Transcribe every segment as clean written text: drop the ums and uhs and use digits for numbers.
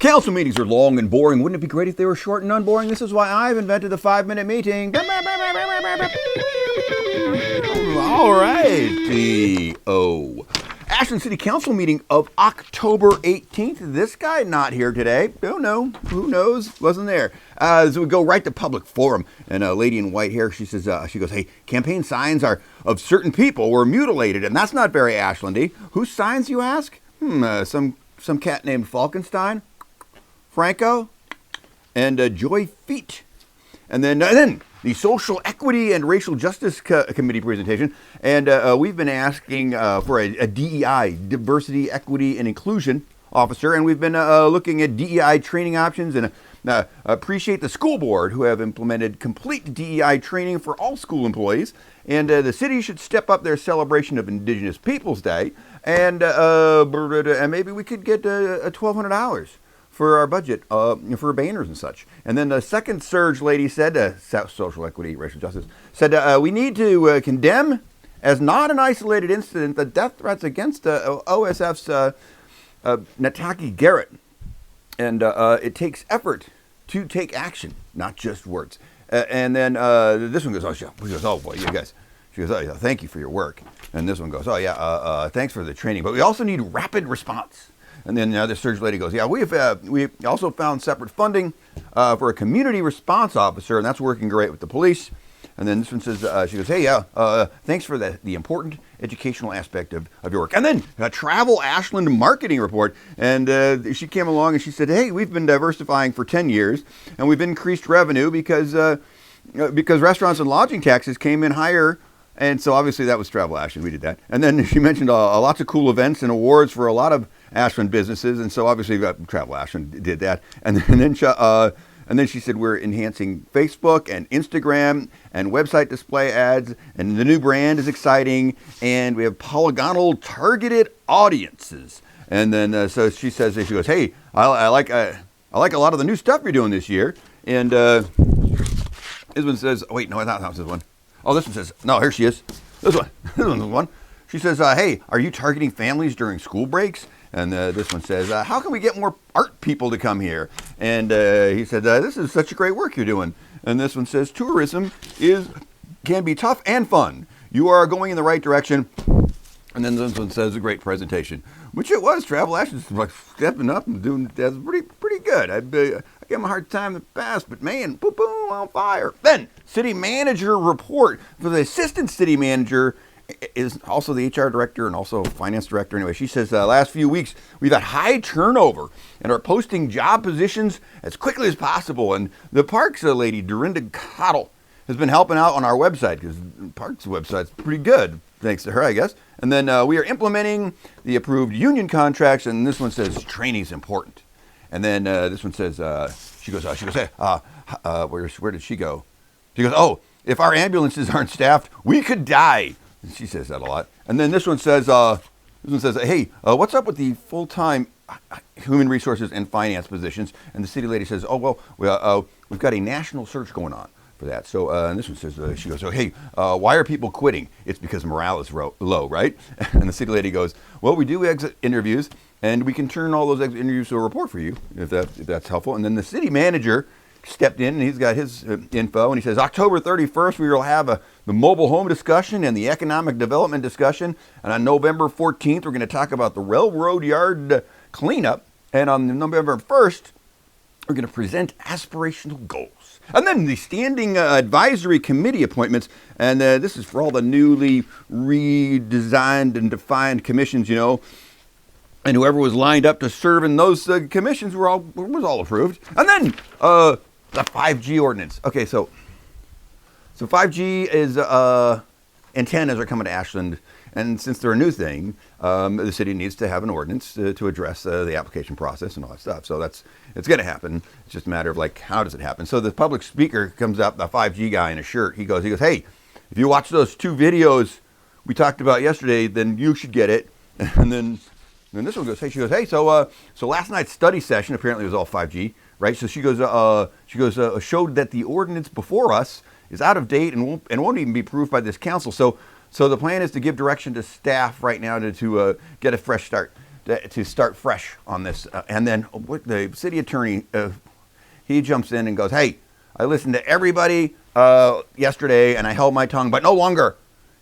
Council meetings are long and boring. Wouldn't it be great if they were short and unboring? This is why I've invented the 5-minute meeting. All righty. Ashland City Council meeting of October 18th. This guy not here today. Don't know. Who knows? Wasn't there. So we go right to public forum. And a lady in white hair, she says, she goes, hey, campaign signs are of certain people were mutilated, and that's not very Ashlandy. Whose signs, you ask? Some cat named Falkenstein, Franco, and Joy Feet. And then the Social Equity and Racial Justice Committee presentation. And we've been asking for a DEI, Diversity, Equity, and Inclusion officer. And we've been looking at DEI training options, and appreciate the school board who have implemented complete DEI training for all school employees. And the city should step up their celebration of Indigenous Peoples Day. And maybe we could get $1,200 for our budget for banners and such. And then the second surge lady said, Social Equity, Racial Justice, said we need to condemn as not an isolated incident the death threats against OSF's Nataki Garrett. And it takes effort to take action, not just words. And then this one goes, oh boy, you guys. She goes, oh yeah, thank you for your work. And this one goes, oh yeah, thanks for the training. But we also need rapid response. And then the other surge lady goes, yeah, we also found separate funding for a community response officer, and that's working great with the police. And then this one says, she goes, hey, yeah, thanks for the important educational aspect of your work. And then a Travel Ashland marketing report. And she came along and she said, hey, we've been diversifying for 10 years, and we've increased revenue because restaurants and lodging taxes came in higher. And so obviously that was Travel Ashland. We did that. And then she mentioned lots of cool events and awards for a lot of Ashland businesses. And so obviously Travel Ashland did that. And then she said we're enhancing Facebook and Instagram and website display ads. And the new brand is exciting. And we have polygonal targeted audiences. And then so she says, she goes, hey, I like a lot of the new stuff you're doing this year. And this one says, oh, wait, no, that's not this one. Oh, this one says, no, here she is. This one's the one. She says, hey, are you targeting families during school breaks? And this one says, how can we get more art people to come here? And he said, this is such a great work you're doing. And this one says, tourism can be tough and fun. You are going in the right direction. And then this one says, a great presentation, which it was. Travel Ashland's like stepping up and doing that's pretty good. I gave him a hard time in the past, but man, boom, on fire. Then city manager report for the assistant city manager is also the HR director and also finance director. Anyway, she says last few weeks we've had high turnover and are posting job positions as quickly as possible. And the parks lady, Dorinda Cottle, has been helping out on our website because Parks website's pretty good, thanks to her, I guess. And then we are implementing the approved union contracts, and this one says training is important. And then this one says, she goes, hey, where did she go? She goes, oh, if our ambulances aren't staffed, we could die. And she says that a lot. And then this one says, hey, what's up with the full-time human resources and finance positions? And the city lady says, oh, well, we've got a national search going on for that. So and this one says, she goes, oh, hey, why are people quitting? It's because morale is low, right? And the city lady goes, well, we do exit interviews, and we can turn all those exit interviews to a report for you, if that's helpful. And then the city manager stepped in, and he's got his info, and he says, October 31st, we will have the mobile home discussion and the economic development discussion. And on November 14th, we're going to talk about the railroad yard cleanup. And on November 1st, we're going to present aspirational goals. And then the standing advisory committee appointments. And this is for all the newly redesigned and defined commissions, you know. And whoever was lined up to serve in those commissions was all approved. And then the 5G ordinance. Okay, so 5G is antennas are coming to Ashland, and since they're a new thing, the city needs to have an ordinance to address the application process and all that stuff. So it's going to happen. It's just a matter of like, how does it happen? So the public speaker comes up, the 5G guy in a shirt. He goes, hey, if you watch those 2 videos we talked about yesterday, then you should get it. And then this one goes, hey, so last night's study session apparently was all 5G, right? So she goes, showed that the ordinance before us is out of date and won't even be approved by this council. So the plan is to give direction to staff right now to get a fresh start. to start fresh on this. And then the city attorney, he jumps in and goes, hey, I listened to everybody yesterday and I held my tongue, but no longer.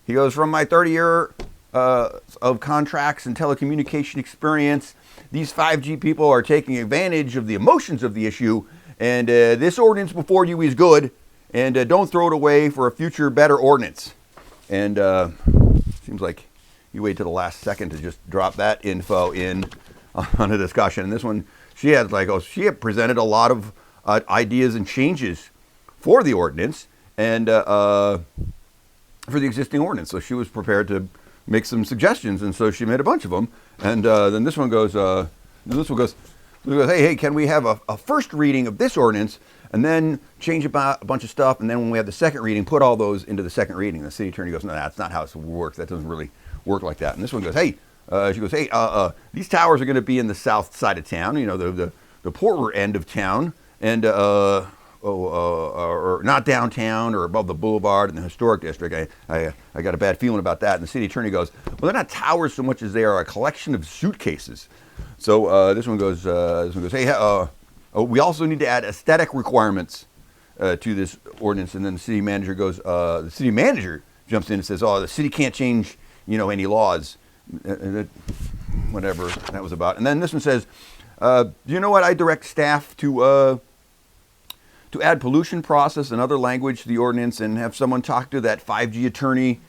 He goes, from my 30-year of contracts and telecommunication experience, these 5G people are taking advantage of the emotions of the issue, and this ordinance before you is good, and don't throw it away for a future better ordinance. And seems like you wait to the last second to just drop that info in on a discussion. And this one, she had presented a lot of ideas and changes for the ordinance and for the existing ordinance. So she was prepared to make some suggestions, and so she made a bunch of them. And then this one goes, hey, can we have a first reading of this ordinance and then change about a bunch of stuff, and then when we have the second reading, put all those into the second reading? The city attorney goes, no, that's not how it works. That doesn't really work like that. And this one goes, hey, these towers are going to be in the south side of town, the poorer end of town, and or not downtown or above the boulevard in the historic district. I got a bad feeling about that. And the city attorney goes, well, they're not towers so much as they are a collection of suitcases. So this one goes, hey, we also need to add aesthetic requirements to this ordinance. And then the city manager jumps in and says, the city can't change, any laws. Whatever that was about. And then this one says, do you know what? I direct staff to add pollution process and other language to the ordinance, and have someone talk to that 5G attorney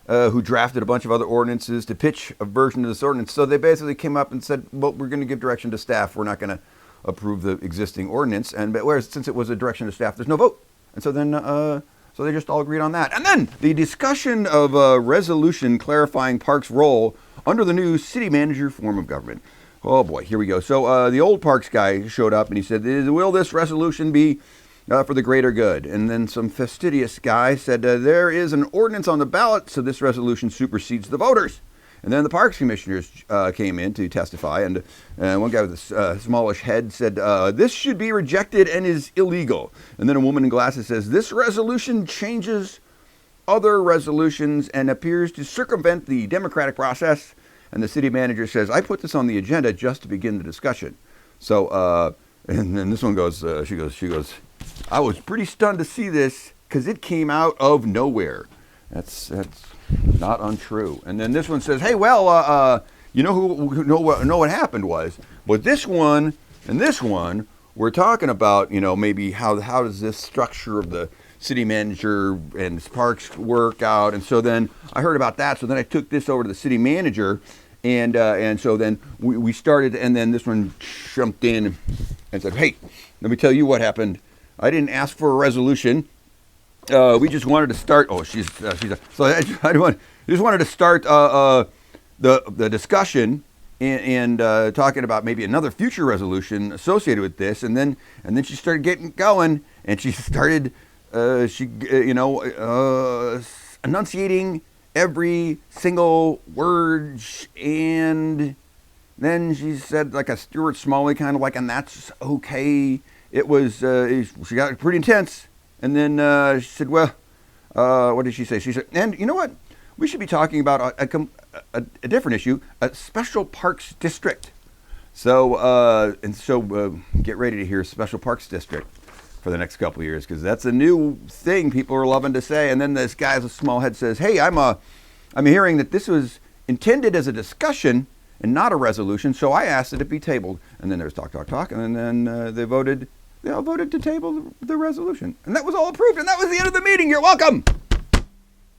who drafted a bunch of other ordinances to pitch a version of this ordinance. So they basically came up and said, well, we're going to give direction to staff. We're not going to approve the existing ordinance. But whereas since it was a direction to staff, there's no vote. And so then so they just all agreed on that. And then the discussion of a resolution clarifying Parks' role under the new city manager form of government. Oh boy, here we go. So the old Parks guy showed up and he said, will this resolution be for the greater good? And then some fastidious guy said, there is an ordinance on the ballot, so this resolution supersedes the voters. And then the Parks commissioners came in to testify, and one guy with a smallish head said, this should be rejected and is illegal. And then a woman in glasses says, this resolution changes other resolutions and appears to circumvent the democratic process. And the city manager says, I put this on the agenda just to begin the discussion. So, and then this one goes, she goes, I was pretty stunned to see this because it came out of nowhere. That's not untrue. And then this one says, hey, well, know what happened was, but this one and this one, we're talking about, maybe how does this structure of the city manager and Parks work out? And so then I heard about that. So then I took this over to the city manager, and so then we started, and then this one jumped in and said, hey, let me tell you what happened. I didn't ask for a resolution. We just wanted to start. Oh, so I just wanted to start the discussion and talking about maybe another future resolution associated with this, and then she started getting going, and she started enunciating every single word, and then she said like a Stuart Smalley kind of like, and that's okay. It was she got pretty intense. And then she said, well, what did she say? She said, and you know what? We should be talking about a different issue, a special parks district. So, get ready to hear special parks district for the next couple of years, because that's a new thing people are loving to say. And then this guy with a small head says, hey, I'm hearing that this was intended as a discussion and not a resolution, so I asked that it be tabled. And then there's talk, and then they all voted to table the resolution. And that was all approved, and that was the end of the meeting. You're welcome.